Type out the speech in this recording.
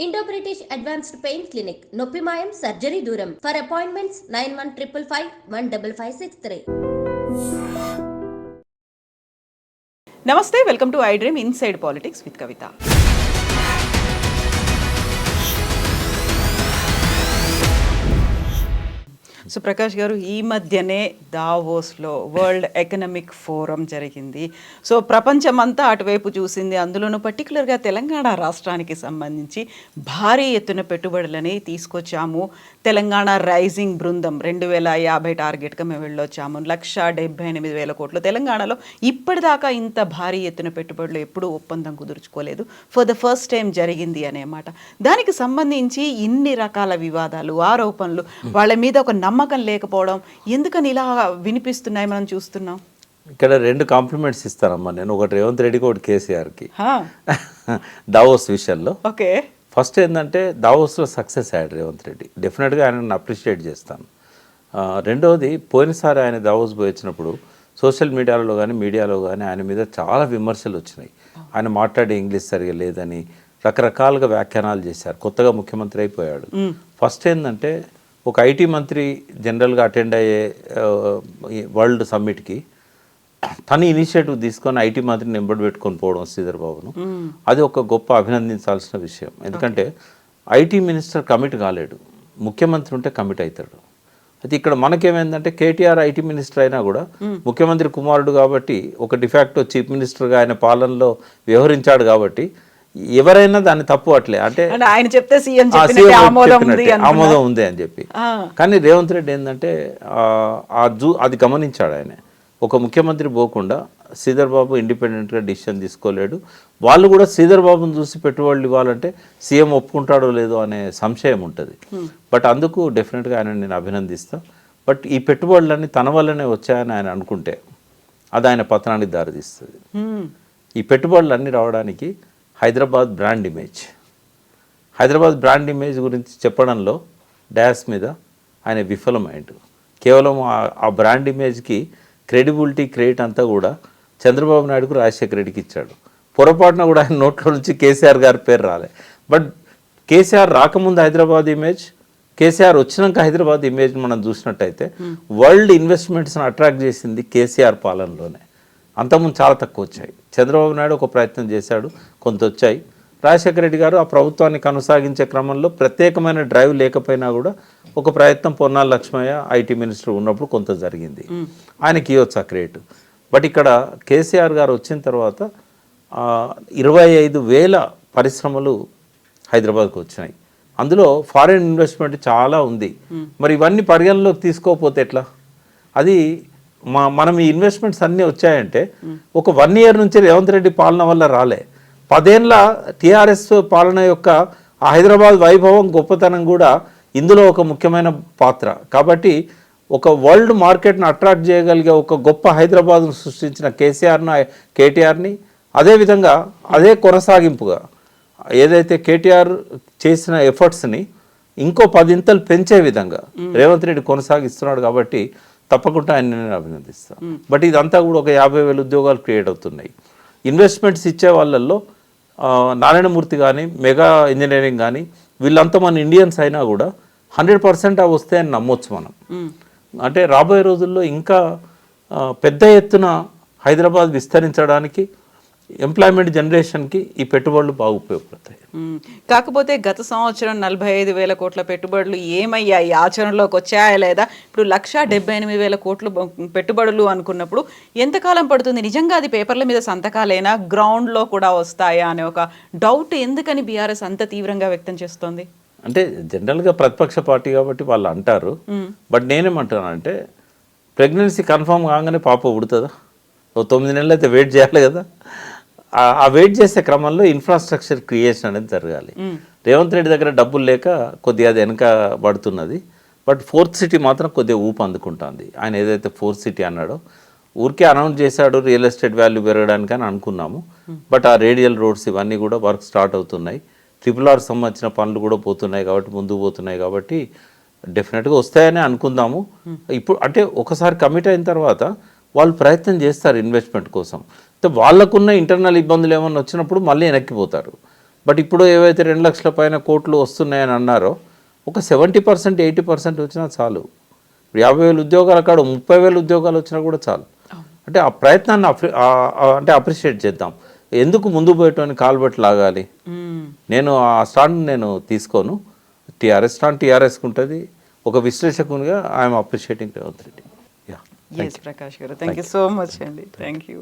Indo British advanced pain clinic నొప్పి మాయం surgery దూరం ఫర్ అపాయింట్మెంట్స్ 9155515563. నమస్తే, welcome to I dream inside politics with Kavitha. So Prakash గారు, ఈ మధ్యనే దావోస్లో వరల్డ్ ఎకనామిక్ ఫోరం జరిగింది. సో ప్రపంచమంతా అటువైపు చూసింది. అందులోనూ పర్టికులర్గా తెలంగాణ రాష్ట్రానికి సంబంధించి భారీ ఎత్తున పెట్టుబడులని తీసుకొచ్చాము. తెలంగాణ రైజింగ్ బృందం 2050 టార్గెట్గా మేము వెళ్ళొచ్చాము. 1,78,000 కోట్లు. తెలంగాణలో ఇప్పటిదాకా ఇంత భారీ ఎత్తున పెట్టుబడులు ఎప్పుడూ ఒప్పందం కుదుర్చుకోలేదు. ఫర్ ద ఫస్ట్ టైం జరిగింది అనే మాట. దానికి సంబంధించి ఇన్ని రకాల వివాదాలు, ఆరోపణలు, వాళ్ళ మీద ఒక నమ్మకం లేకపోవడం ఎందుకని ఇలా వినిపిస్తున్నాయి మనం చూస్తున్నాం. ఇక్కడ రెండు కాంప్లిమెంట్స్ ఇస్తానమ్మా నేను. ఒకటి రేవంత్ రెడ్డికి, ఒకటి కేసీఆర్కి దావోస్ విషయంలో. ఓకే, ఫస్ట్ ఏంటంటే దావోస్లో సక్సెస్ అయ్యాడు రేవంత్ రెడ్డి. డెఫినెట్గా ఆయనను అప్రిషియేట్ చేస్తాను. రెండవది, పోయినసారి ఆయన దావోస్ పోయి వచ్చినప్పుడు సోషల్ మీడియాలో కానీ మీడియాలో కానీ ఆయన మీద చాలా విమర్శలు వచ్చినాయి. ఆయన మాట్లాడే ఇంగ్లీష్ సరిగా లేదని రకరకాలుగా వ్యాఖ్యానాలు చేశారు. కొత్తగా ముఖ్యమంత్రి అయిపోయాడు. ఫస్ట్ ఏంటంటే ఒక ఐటీ మంత్రి జనరల్గా అటెండ్ అయ్యే వరల్డ్ సమ్మిట్కి తను ఇనిషియేటివ్ తీసుకొని ఐటీ మంత్రిని ఎంబడి పెట్టుకొని పోవడం శ్రీధర్ బాబును, అది ఒక గొప్ప అభినందించాల్సిన విషయం. ఎందుకంటే ఐటీ మినిస్టర్ కమిట్ కాలేడు, ముఖ్యమంత్రి ఉంటే కమిట్ అవుతాడు. అయితే ఇక్కడ మనకేమైందంటే కేటీఆర్ ఐటీ మినిస్టర్ అయినా కూడా ముఖ్యమంత్రి కుమారుడు కాబట్టి, ఒక డిఫాక్టో చీఫ్ మినిస్టర్గా ఆయన పాలనలో వ్యవహరించాడు కాబట్టి ఎవరైనా దాన్ని తప్పు అట్లే అంటే ఆయన చెప్తే ఆమోదం ఉంది అని చెప్పి. కానీ రేవంత్ రెడ్డి ఏంటంటే అది గమనించాడు. ఆయన ఒక ముఖ్యమంత్రి పోకుండా శ్రీధర్ బాబు ఇండిపెండెంట్గా డిసిషన్ తీసుకోలేడు. వాళ్ళు కూడా శ్రీధర్ బాబుని చూసి పెట్టుబడులు ఇవ్వాలంటే సీఎం ఒప్పుకుంటాడో లేదో అనే సంశయం ఉంటుంది. బట్ అందుకు డెఫినెట్గా ఆయన నేను అభినందిస్తాను. బట్ ఈ పెట్టుబడులన్నీ తన వల్లనే వచ్చాయని ఆయన అనుకుంటే అది ఆయన పతనానికి దారితీస్తుంది. ఈ పెట్టుబడులన్నీ రావడానికి హైదరాబాద్ బ్రాండ్ ఇమేజ్ గురించి చెప్పడంలో డాష్ మీద ఆయన విఫలమైండు. కేవలం ఆ బ్రాండ్ ఇమేజ్కి క్రెడిబిలిటీ క్రెడిట్ అంతా కూడా చంద్రబాబు నాయుడుకు, రాజశేఖర రెడ్డికి ఇచ్చాడు. పొరపాటున కూడా ఆయన నోట్లో నుంచి కేసీఆర్ గారి పేరు రాలే. బట్ కేసీఆర్ రాకముందు హైదరాబాద్ ఇమేజ్, కేసీఆర్ వచ్చినాక హైదరాబాద్ ఇమేజ్ మనం చూసినట్టయితే వరల్డ్ ఇన్వెస్ట్మెంట్స్ని అట్రాక్ట్ చేసింది కేసీఆర్ పాలనలోనే. అంతకుముందు చాలా తక్కువ వచ్చాయి. చంద్రబాబు నాయుడు ఒక ప్రయత్నం చేశాడు, కొంత వచ్చాయి. రాజశేఖర రెడ్డి గారు ఆ ప్రభుత్వాన్ని కొనసాగించే క్రమంలో ప్రత్యేకమైన డ్రైవ్ లేకపోయినా కూడా ఒక ప్రయత్నం పొన్నాల లక్ష్మయ్య ఐటీ మినిస్టర్ ఉన్నప్పుడు కొంత జరిగింది. ఆయనకి ఇవ్వచ్చు ఆ క్రెడిట్. బట్ ఇక్కడ కేసీఆర్ గారు వచ్చిన తర్వాత 25,000 పరిశ్రమలు హైదరాబాద్కు వచ్చినాయి. అందులో ఫారిన్ ఇన్వెస్ట్మెంట్ చాలా ఉంది. మరి ఇవన్నీ పరిగణలోకి తీసుకోకపోతే ఎట్లా? అది మనం ఈ ఇన్వెస్ట్మెంట్స్ అన్నీ వచ్చాయంటే ఒక 1 year నుంచి రేవంత్ రెడ్డి పాలన వల్ల రాలే. 10 ఏళ్ళ టీఆర్ఎస్ పాలన యొక్క ఆ హైదరాబాద్ వైభవం, గొప్పతనం కూడా ఇందులో ఒక ముఖ్యమైన పాత్ర. కాబట్టి ఒక వరల్డ్ మార్కెట్ను అట్రాక్ట్ చేయగలిగే ఒక గొప్ప హైదరాబాద్ను సృష్టించిన కేటీఆర్ని అదేవిధంగా అదే కొనసాగింపుగా ఏదైతే కేటీఆర్ చేసిన ఎఫర్ట్స్ని ఇంకో 10 ఇంతలు పెంచే విధంగా రేవంత్ రెడ్డి కొనసాగిస్తున్నాడు. కాబట్టి తప్పకుండా ఆయన నేను అభినందిస్తాను. బట్ ఇదంతా కూడా ఒక 50,000 ఉద్యోగాలు క్రియేట్ అవుతున్నాయి. ఇన్వెస్ట్మెంట్స్ ఇచ్చే వాళ్ళల్లో నారాయణమూర్తి కానీ, మెగా ఇంజనీరింగ్ కానీ, వీళ్ళంతా మన ఇండియన్స్ అయినా కూడా 100% అవి వస్తాయని నమ్మొచ్చు మనం. అంటే రాబోయే రోజుల్లో ఇంకా పెద్ద ఎత్తున హైదరాబాద్ విస్తరించడానికి, ఎంప్లాయ్మెంట్ జనరేషన్కి ఈ పెట్టుబడులు బాగా ఉపయోగపడతాయి. కాకపోతే గత సంవత్సరం 45,000 కోట్ల పెట్టుబడులు ఏమయ్యాయి, ఆచరణలోకి వచ్చాయా లేదా? ఇప్పుడు 1,78,000 కోట్లు పెట్టుబడులు అనుకున్నప్పుడు ఎంతకాలం పడుతుంది? నిజంగా అది పేపర్ల మీద సంతకాలేనా, గ్రౌండ్లో కూడా వస్తాయా అనే ఒక డౌట్ ఎందుకని బీఆర్ఎస్ అంత తీవ్రంగా వ్యక్తం చేస్తోంది? అంటే జనరల్గా ప్రతిపక్ష పార్టీ కాబట్టి వాళ్ళు అంటారు. బట్ నేనేమంటానంటే ప్రెగ్నెన్సీ కన్ఫర్మ్ కాగానే పాప పుడుతుందా? 9 నెలలు అయితే వెయిట్ చేయాలి కదా. ఆ వెయిట్ చేసే క్రమంలో ఇన్ఫ్రాస్ట్రక్చర్ క్రియేషన్ అనేది జరగాలి. రేవంత్ రెడ్డి దగ్గర డబ్బులు లేక కొద్దిగా అది వెనక పడుతున్నది. బట్ 4th సిటీ మాత్రం కొద్దిగా ఊపు అందుకుంటుంది. ఆయన ఏదైతే 4th సిటీ అన్నాడో ఊరికే అనౌన్స్ చేశాడు రియల్ ఎస్టేట్ వాల్యూ పెరగడానికి అని అనుకున్నాము. బట్ ఆ రేడియల్ రోడ్స్ ఇవన్నీ కూడా వర్క్ స్టార్ట్ అవుతున్నాయి. RRR సంబంధించిన పనులు కూడా పోతున్నాయి కాబట్టి, ముందుకు పోతున్నాయి కాబట్టి డెఫినెట్గా వస్తాయని అనుకుందాము. ఇప్పుడు అంటే ఒకసారి కమిట్ అయిన తర్వాత వాళ్ళు ప్రయత్నం చేస్తారు ఇన్వెస్ట్మెంట్ కోసం. వాళ్ళకున్న ఇంటర్నల్ ఇబ్బందులు ఏమన్నా వచ్చినప్పుడు మళ్ళీ వెనక్కిపోతారు. బట్ ఇప్పుడు ఏవైతే 2 లక్షల పైన కోట్లు వస్తున్నాయని అన్నారో ఒక 70% 80% వచ్చినా చాలు. 50,000 ఉద్యోగాల కాడ 30,000 ఉద్యోగాలు వచ్చినా కూడా చాలు. అంటే ఆ ప్రయత్నాన్ని అంటే అప్రిషియేట్ చేద్దాం. ఎందుకు ముందు పోయేటోని కాల్బెట్ లాగాలి? నేను ఆ స్టాండ్ నేను తీసుకోను. టీఆర్ఎస్ స్టాండ్ టీఆర్ఎస్కి ఉంటుంది. ఒక విశ్లేషకునిగా I'm appreciating Revanth Reddy. Yes, Prakash garu. Thank you so much, Andy. Thank you.